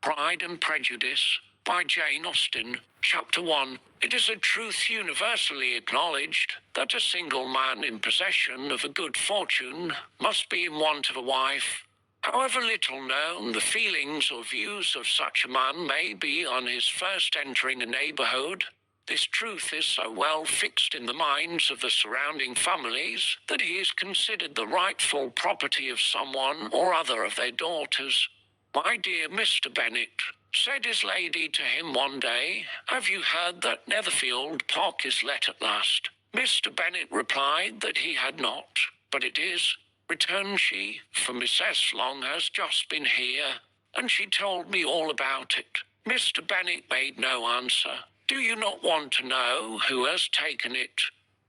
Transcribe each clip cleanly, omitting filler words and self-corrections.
Pride and Prejudice, by Jane Austen, Chapter 1. It is a truth universally acknowledged that a single man in possession of a good fortune must be in want of a wife. However little known the feelings or views of such a man may be on his first entering a neighborhood, this truth is so well fixed in the minds of the surrounding families that he is considered the rightful property of someone or other of their daughters. "My dear Mr. Bennet," said his lady to him one day, "have you heard that Netherfield Park is let at last?" Mr. Bennet replied that he had not. "But it is," returned she, "for Miss Long has just been here, and she told me all about it." Mr. Bennet made no answer. "Do you not want to know who has taken it?"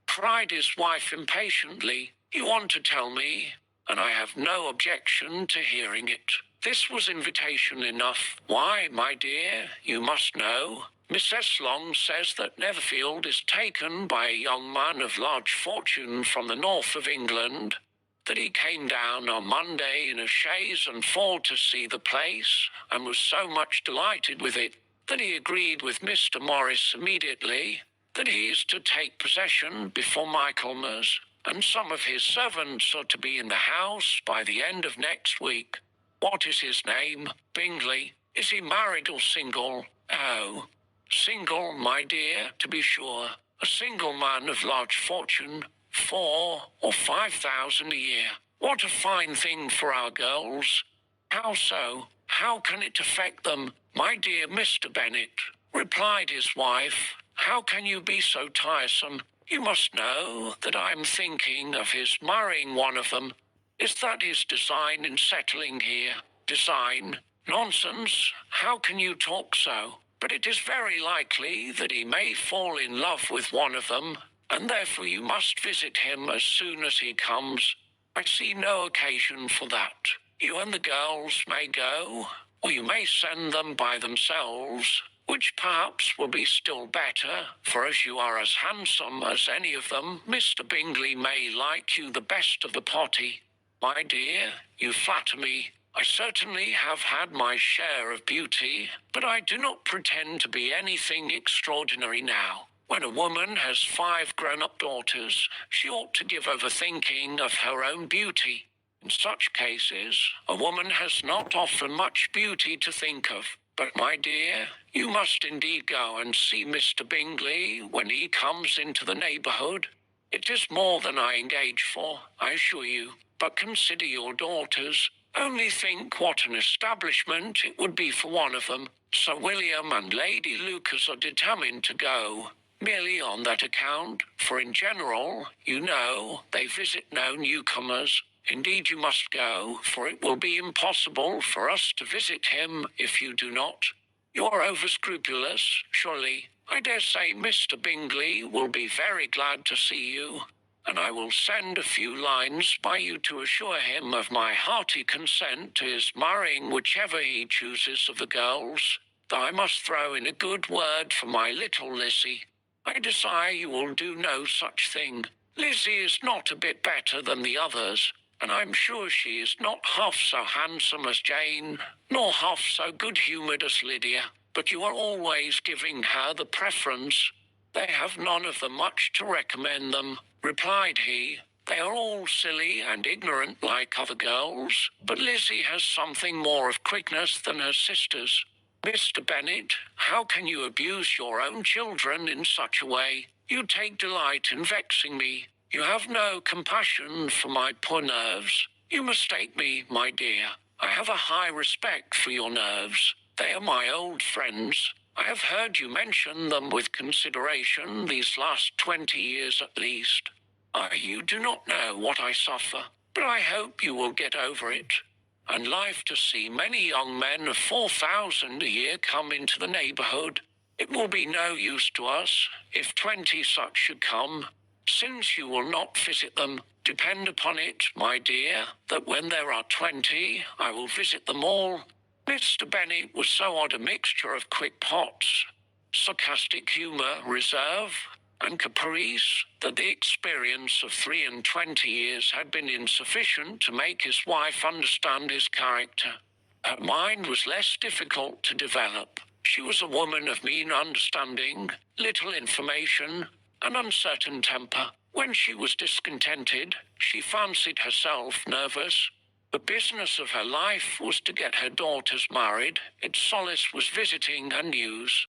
cried his wife impatiently. "You want to tell me, and I have no objection to hearing it." This was invitation enough. "Why, my dear, you must know. Mrs. Long says that Netherfield is taken by a young man of large fortune from the north of England, that he came down on Monday in a chaise and four to see the place, and was so much delighted with it, that he agreed with Mr. Morris immediately, that he is to take possession before Michaelmas, and some of his servants are to be in the house by the end of next week. What is his name? Bingley. Is he married or single? Oh, single, my dear, to be sure. A single man of large fortune, 4,000 or 5,000 a year. What a fine thing for our girls. How so? How can it affect them, my dear Mr. Bennet? Replied his wife. How can you be so tiresome? You must know that I am thinking of his marrying one of them. Is that his design in settling here? Design? Nonsense! How can you talk so? But it is very likely that he may fall in love with one of them, and therefore you must visit him as soon as he comes. I see no occasion for that. You and the girls may go, or you may send them by themselves, which perhaps will be still better, for as you are as handsome as any of them, Mr. Bingley may like you the best of the party. My dear, you flatter me. I certainly have had my share of beauty, but I do not pretend to be anything extraordinary now. When a woman has 5 grown-up daughters, she ought to give over thinking of her own beauty. In such cases, a woman has not often much beauty to think of. But my dear, you must indeed go and see Mr. Bingley when he comes into the neighborhood. It is more than I engage for, I assure you. But consider your daughters. Only think what an establishment it would be for one of them. Sir William and Lady Lucas are determined to go, merely on that account, for in general, you know, they visit no newcomers. Indeed you must go, for it will be impossible for us to visit him if you do not. You are over-scrupulous, surely. I dare say Mr. Bingley will be very glad to see you, and I will send a few lines by you to assure him of my hearty consent to his marrying whichever he chooses of the girls, though I must throw in a good word for my little Lizzie. I desire you will do no such thing. Lizzie is not a bit better than the others, and I'm sure she is not half so handsome as Jane, nor half so good-humoured as Lydia, but you are always giving her the preference. They have none of them much to recommend them, replied he. They are all silly and ignorant like other girls, but Lizzie has something more of quickness than her sisters. Mr. Bennet, how can you abuse your own children in such a way? You take delight in vexing me. You have no compassion for my poor nerves. You mistake me, my dear. I have a high respect for your nerves. They are my old friends. I have heard you mention them with consideration these last 20 years at least. You do not know what I suffer, but I hope you will get over it, and live to see many young men of 4,000 a year come into the neighborhood. It will be no use to us if 20 such should come, since you will not visit them. Depend upon it, my dear, that when there are 20, I will visit them all. Mr. Bennet was so odd a mixture of quick pots, sarcastic humour, reserve, and caprice, that the experience of 23 years had been insufficient to make his wife understand his character. Her mind was less difficult to develop. She was a woman of mean understanding, little information, an uncertain temper. When she was discontented, she fancied herself nervous. The business of her life was to get her daughters married. Its solace was visiting her news.